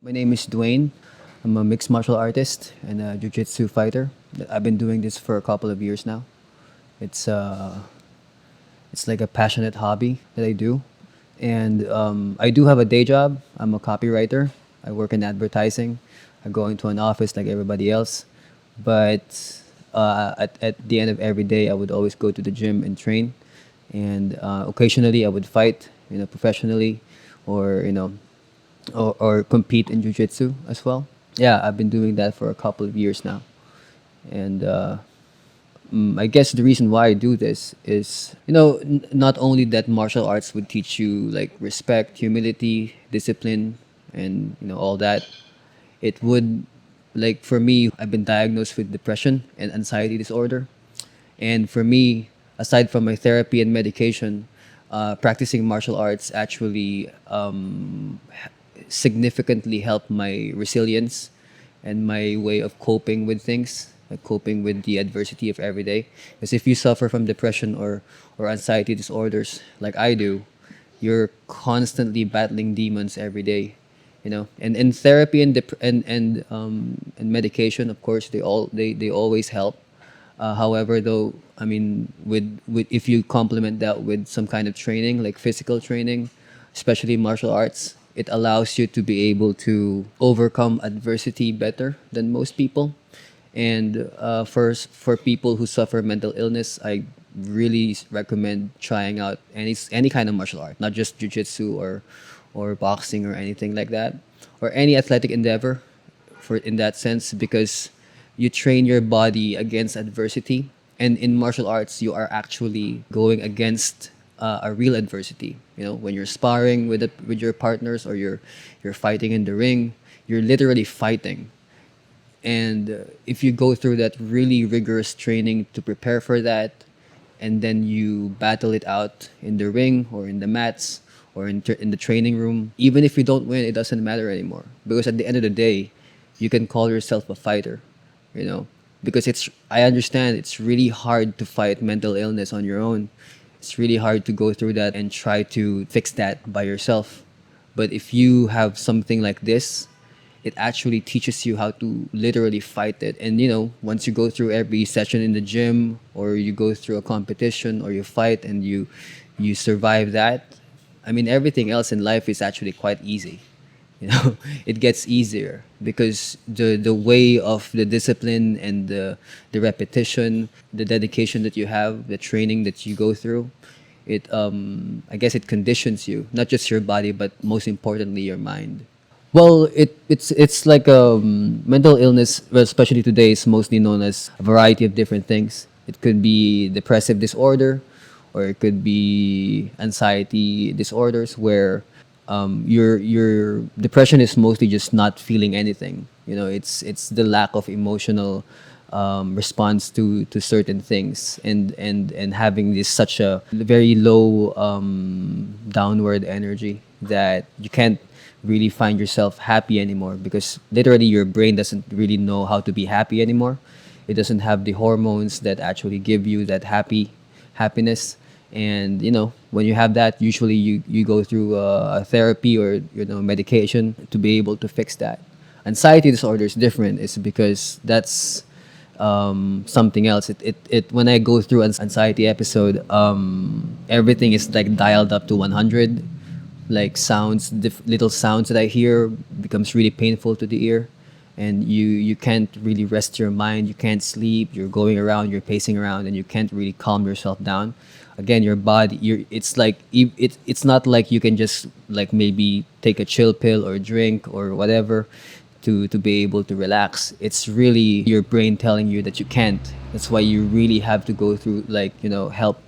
My name is Duane. I'm a mixed martial artist and a jiu-jitsu fighter. I've been doing this for a couple of years now. It's uh, it's like a passionate hobby that I do, and I do have a day job. I'm a copywriter. I work in advertising. I go into an office like everybody else, but at the end of every day, I would always go to the gym and train, and occasionally I would fight, professionally, or or compete in jiu-jitsu as well. Yeah, I've been doing that for a couple of years now. And I guess the reason why I do this is, not only that martial arts would teach you like respect, humility, discipline, and all that. It would, like, for me, I've been diagnosed with depression and anxiety disorder. And for me, aside from my therapy and medication, practicing martial arts actually significantly helped my resilience and my way of coping with things, like coping with the adversity of every day. Because if you suffer from depression or anxiety disorders like I do, you're constantly battling demons every day, and therapy and medication, of course, they always help. However, though, I mean, with if you complement that with some kind of training, like physical training, especially martial arts, it allows you to be able to overcome adversity better than most people. And for people who suffer mental illness, I really recommend trying out any kind of martial art, not just jujitsu or boxing or anything like that, or any athletic endeavor for in that sense, because you train your body against adversity, and in martial arts you are actually going against a real adversity. When you're sparring with your partners, or you're fighting in the ring, you're literally fighting. And if you go through that really rigorous training to prepare for that, and then you battle it out in the ring or in the mats or in the training room, even if you don't win, it doesn't matter anymore, because at the end of the day, you can call yourself a fighter. you know because I understand it's really hard to fight mental illness on your own. It's really hard to go through that and try to fix that by yourself. But if you have something like this, it actually teaches you how to literally fight it. And once you go through every session in the gym, or you go through a competition, or you fight and you survive that, I mean, everything else in life is actually quite easy. It gets easier because the way of the discipline and the repetition, the dedication that you have, the training that you go through, it I guess it conditions you, not just your body, but most importantly your mind. Well, it's like mental illness, well, especially today, is mostly known as a variety of different things. It could be depressive disorder, or it could be anxiety disorders, where your depression is mostly just not feeling anything. It's the lack of emotional response to certain things, and having this such a very low downward energy that you can't really find yourself happy anymore, because literally your brain doesn't really know how to be happy anymore. It doesn't have the hormones that actually give you that happiness. And when you have that, usually you go through a therapy or medication to be able to fix that. Anxiety disorder is different. It's because that's something else. When I go through an anxiety episode, everything is like dialed up to 100. Like little sounds that I hear becomes really painful to the ear, and you can't really rest your mind. You can't sleep. You're going around, you're pacing around, and you can't really calm yourself down. Again, your body, it's like it's not like you can just like maybe take a chill pill or drink or whatever to be able to relax. It's really your brain telling you that you can't. That's why you really have to go through, like, help.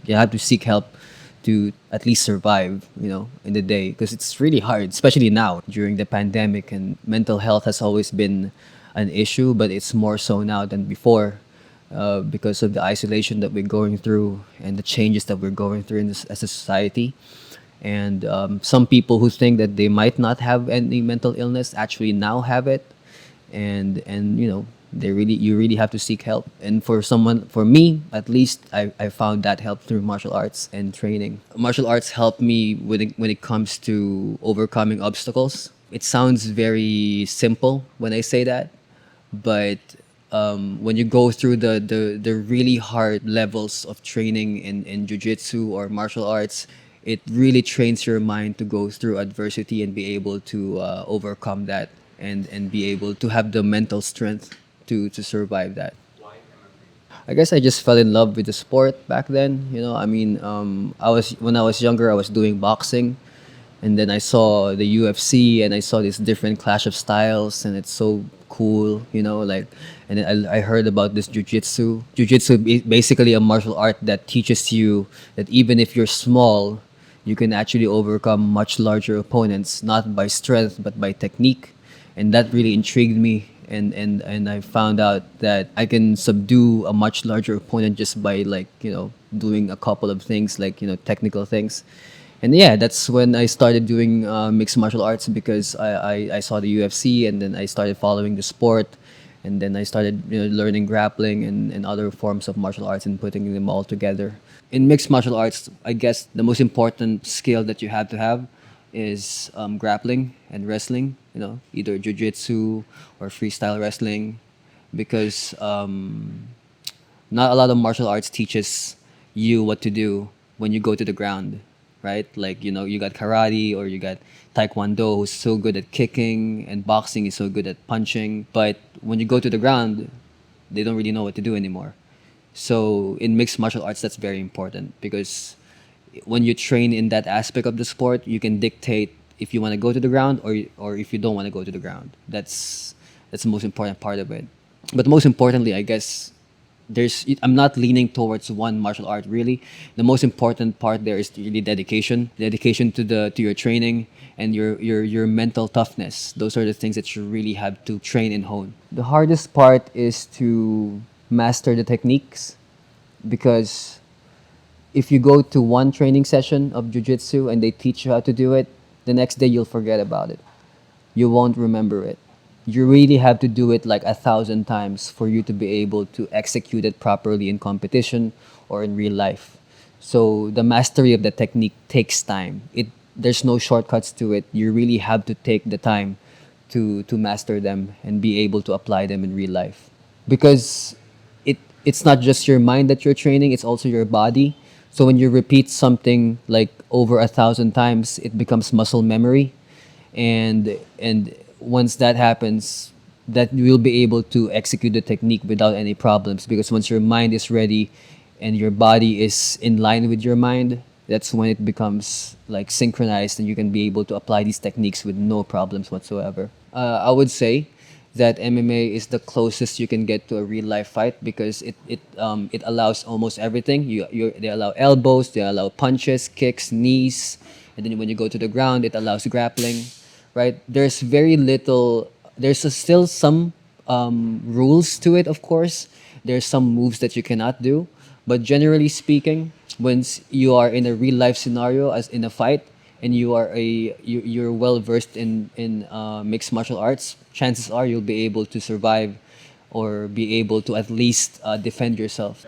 You have to seek help to at least survive, in the day, because it's really hard, especially now during the pandemic. And mental health has always been an issue, but it's more so now than before, because of the isolation that we're going through and the changes that we're going through in this, as a society. And some people who think that they might not have any mental illness actually now have it. And you really have to seek help. And for me at least, I found that help through martial arts and training. Martial arts helped me when it comes to overcoming obstacles. It sounds very simple when I say that, but when you go through the really hard levels of training in jiu-jitsu or martial arts, it really trains your mind to go through adversity and be able to overcome that, and be able to have the mental strength to survive that. I guess I just fell in love with the sport back then. I mean, I was when I was younger, I was doing boxing, and then I saw the UFC, and I saw this different clash of styles, and it's so cool. And then I heard about this jujitsu. Jujitsu is basically a martial art that teaches you that even if you're small, you can actually overcome much larger opponents, not by strength but by technique, and that really intrigued me. And I found out that I can subdue a much larger opponent just by, like, doing a couple of things, like, technical things. And yeah, that's when I started doing mixed martial arts, because I saw the UFC, and then I started following the sport, and then I started learning grappling and other forms of martial arts and putting them all together. In mixed martial arts, I guess the most important skill that you have to have is grappling and wrestling. Either jiu-jitsu or freestyle wrestling, because not a lot of martial arts teaches you what to do when you go to the ground, right? Like, you got karate, or you got taekwondo, who's so good at kicking, and boxing is so good at punching. But when you go to the ground, they don't really know what to do anymore. So in mixed martial arts, that's very important, because when you train in that aspect of the sport, you can dictate if you want to go to the ground, or if you don't want to go to the ground. That's the most important part of it. But most importantly, I guess, I'm not leaning towards one martial art really. The most important part there is really dedication to your training, and your mental toughness. Those are the things that you really have to train and hone. The hardest part is to master the techniques, because if you go to one training session of jiu-jitsu and they teach you how to do it, the next day you'll forget about it. You won't remember it. You really have to do it like 1,000 times for you to be able to execute it properly in competition or in real life. So the mastery of the technique takes time. There's no shortcuts to it. You really have to take the time to master them and be able to apply them in real life. Because it's not just your mind that you're training, it's also your body. So when you repeat something like over 1,000 times, it becomes muscle memory. And once that happens, that you will be able to execute the technique without any problems, because once your mind is ready and your body is in line with your mind, that's when it becomes like synchronized, and you can be able to apply these techniques with no problems whatsoever. I would say that MMA is the closest you can get to a real life fight, because it allows almost everything. They allow elbows, they allow punches, kicks, knees, and then when you go to the ground, it allows grappling, right? There's very little. Still some rules to it, of course. There's some moves that you cannot do, but generally speaking, once you are in a real life scenario, as in a fight, and you're well versed in mixed martial arts, chances are you'll be able to survive, or be able to at least defend yourself.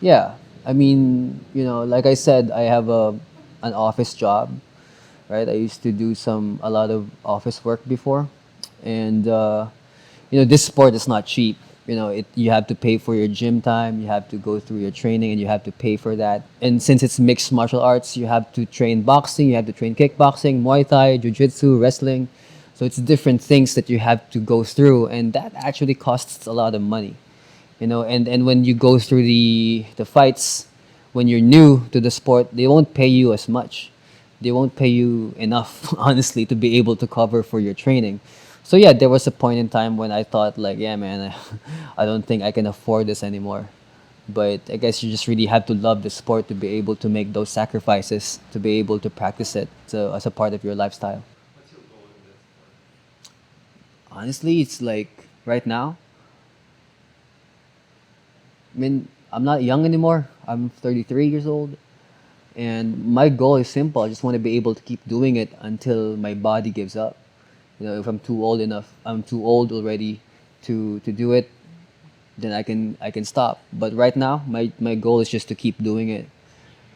Yeah, I mean, like I said, I have an office job, right? I used to do a lot of office work before, and this sport is not cheap. You have to pay for your gym time, you have to go through your training, and you have to pay for that. And since it's mixed martial arts, you have to train boxing, you have to train kickboxing, Muay Thai, Jiu-Jitsu, wrestling. So it's different things that you have to go through, and that actually costs a lot of money. And when you go through the fights, when you're new to the sport, they won't pay you as much. They won't pay you enough, honestly, to be able to cover for your training. So yeah, there was a point in time when I thought, like, yeah, man, I don't think I can afford this anymore. But I guess you just really have to love the sport to be able to make those sacrifices, to be able to practice it, as a part of your lifestyle. Honestly, it's like right now, I mean, I'm not young anymore. I'm 33 years old. And my goal is simple. I just want to be able to keep doing it until my body gives up. If I'm too old enough, I'm too old already to do it, then I can stop. But right now, my goal is just to keep doing it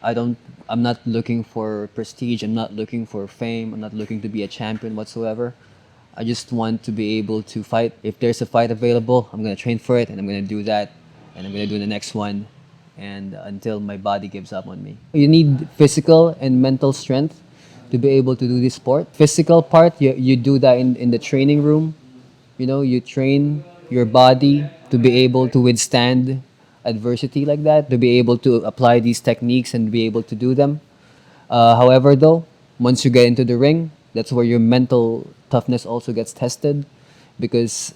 I don't. I'm not looking for prestige. I'm not looking for fame. I'm not looking to be a champion whatsoever. I just want to be able to fight. If there's a fight available, I'm gonna train for it, and I'm gonna do that, and I'm gonna do the next one, and until my body gives up on me. You need physical and mental strength to be able to do this sport. Physical part, you do that in the training room. You know, you train your body to be able to withstand adversity like that, to be able to apply these techniques and be able to do them. However, though, once you get into the ring, that's where your mental toughness also gets tested, because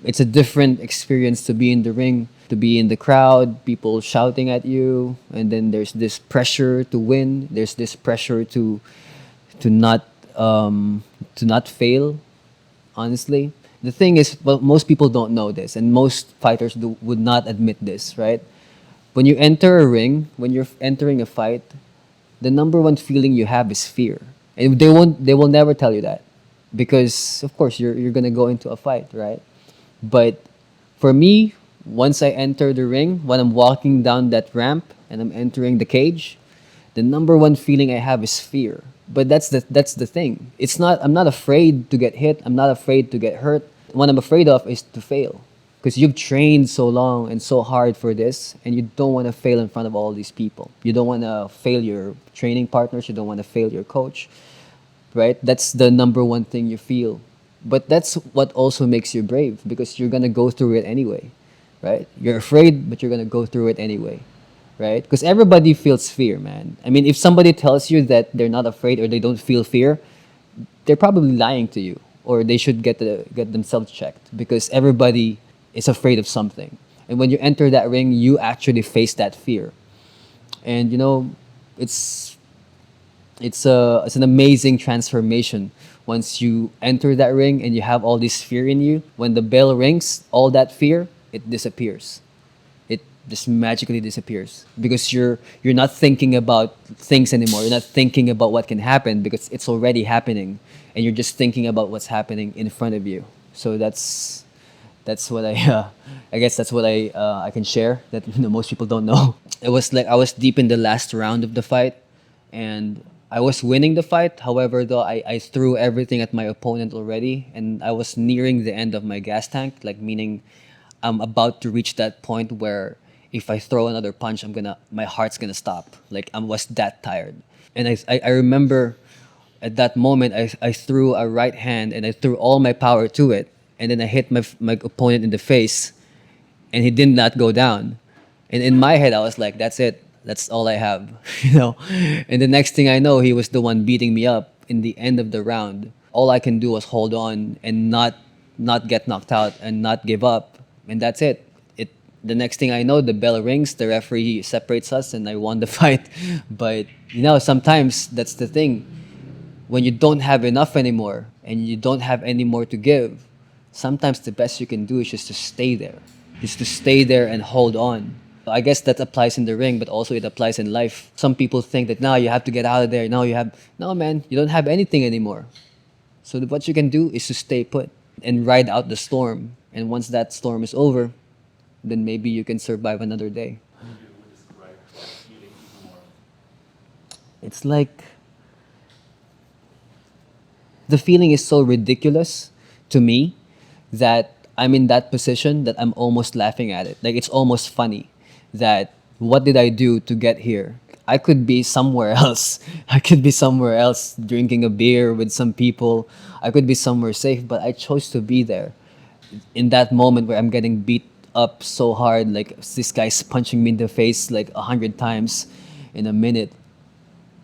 it's a different experience to be in the ring, to be in the crowd, people shouting at you, and then there's this pressure to win. There's this pressure to not um, to not fail. Honestly, the thing is, well, most people don't know this, and most fighters would not admit this, right? When you enter a ring, when you're entering a fight, the number one feeling you have is fear, and they will never tell you that, because of course you're gonna go into a fight, right? But for me, once I enter the ring, when I'm walking down that ramp and I'm entering the cage, the number one feeling I have is fear. But that's the thing. It's not I'm not afraid to get hit. I'm not afraid to get hurt. What I'm afraid of is to fail. Because you've trained so long and so hard for this, and you don't want to fail in front of all these people. You don't want to fail your training partners. You don't want to fail your coach, right? That's the number one thing you feel. But that's what also makes you brave, because you're gonna go through it anyway, right? You're afraid, but you're gonna go through it anyway, right? Because everybody feels fear, man. I mean, if somebody tells you that they're not afraid or they don't feel fear, they're probably lying to you, or they should get themselves checked, because everybody is afraid of something. And when you enter that ring, you actually face that fear. And you know, it's it's an amazing transformation once you enter that ring and you have all this fear in you. When the bell rings, all that fear, it disappears. It just magically disappears, because you're not thinking about things anymore. You're not thinking about what can happen, because it's already happening, and you're just thinking about what's happening in front of you. So that's what I guess that's what I can share that most people don't know. It was like I was deep in the last round of the fight, and I was winning the fight. However, though, I threw everything at my opponent already, and I was nearing the end of my gas tank, like meaning I'm about to reach that point where if I throw another punch, my heart's gonna stop. Like I was that tired, and I remember at that moment I threw a right hand and I threw all my power to it, and then I hit my opponent in the face, and he did not go down. And in my head, I was like, "That's it. That's all I have," you know. And the next thing I know, he was the one beating me up in the end of the round. All I can do was hold on and not get knocked out and not give up, and that's it. It the next thing I know, the bell rings, the referee separates us, and I won the fight. But you know, sometimes that's the thing. When you don't have enough anymore and you don't have any more to give, sometimes the best you can do is just to stay there. Just to stay there and hold on. I guess that applies in the ring, but also it applies in life. Some people think that now you have to get out of there. Now you have, no man, you don't have anything anymore. So what you can do is to stay put and ride out the storm. And once that storm is over, then maybe you can survive another day. It's like the feeling is so ridiculous to me that I'm in that position that I'm almost laughing at it. Like it's almost funny that what did I do to get here? I could be somewhere else. I could be somewhere else drinking a beer with some people. I could be somewhere safe, but I chose to be there in that moment where I'm getting beat up so hard. Like this guy's punching me in the face like 100 times in a minute.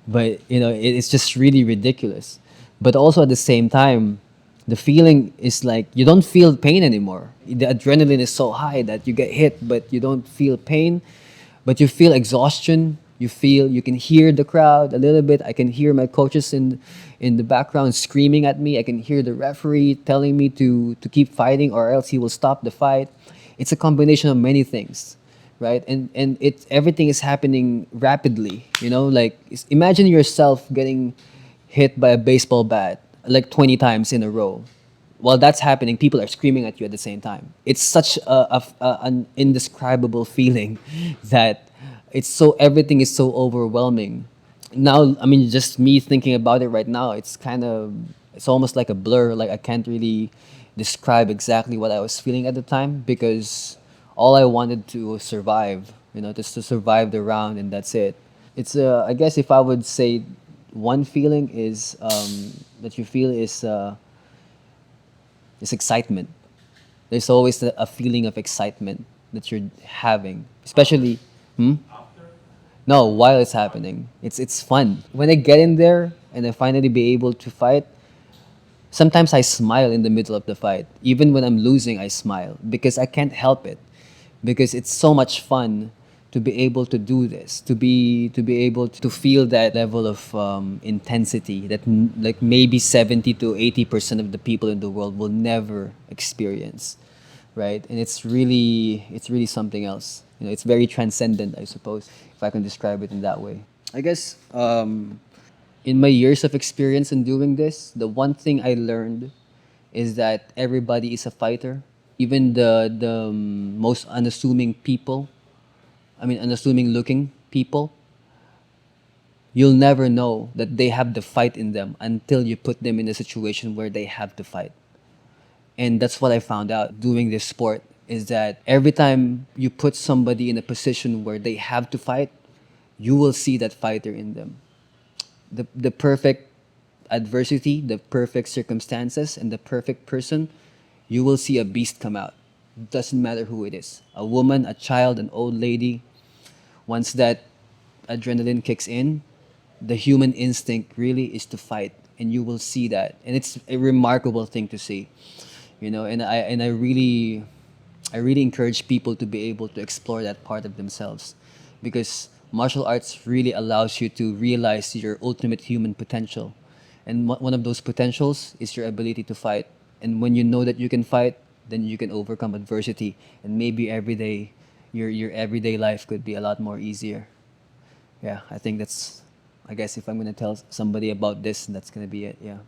But you know, it's just really ridiculous. But also at the same time, the feeling is like you don't feel pain anymore. The adrenaline is so high that you get hit, but you don't feel pain, but you feel exhaustion. You can hear the crowd a little bit. I can hear my coaches in the background screaming at me. I can hear the referee telling me to keep fighting or else he will stop the fight. It's a combination of many things, right? And everything is happening rapidly. You know, like imagine yourself getting hit by a baseball bat like 20 times in a row. While that's happening, people are screaming at you at the same time. It's such an indescribable feeling that it's so everything is so overwhelming. Now, I mean, just me thinking about it right now, it's almost like a blur. Like I can't really describe exactly what I was feeling at the time because all I wanted to was survive, just to survive the round, and that's it. It's I guess if I would say one feeling is that you feel is excitement. There's always a feeling of excitement that you're having, especially. Hmm? No, while it's happening, it's fun. When I get in there and I finally be able to fight, sometimes I smile in the middle of the fight. Even when I'm losing, I smile because I can't help it. Because it's so much fun to be able to do this, to be able to feel that level of intensity that like maybe 70 to 80% of the people in the world will never experience, right? And it's really something else. It's very transcendent, I suppose, if I can describe it in that way. I guess in my years of experience in doing this, the one thing I learned is that everybody is a fighter. Even the most unassuming people, I mean, unassuming looking people, you'll never know that they have the fight in them until you put them in a situation where they have to fight. And that's what I found out doing this sport is that every time you put somebody in a position where they have to fight, you will see that fighter in them. The perfect adversity, the perfect circumstances, and the perfect person, you will see a beast come out. Doesn't matter who it is, a woman, a child, an old lady. Once that adrenaline kicks in, the human instinct really is to fight, and you will see that, and it's a remarkable thing to see. And I really encourage people to be able to explore that part of themselves because martial arts really allows you to realize your ultimate human potential. And one of those potentials is your ability to fight. And when you know that you can fight, then you can overcome adversity. And maybe every day, your everyday life could be a lot more easier. Yeah, I think I guess if I'm going to tell somebody about this, that's going to be it. Yeah.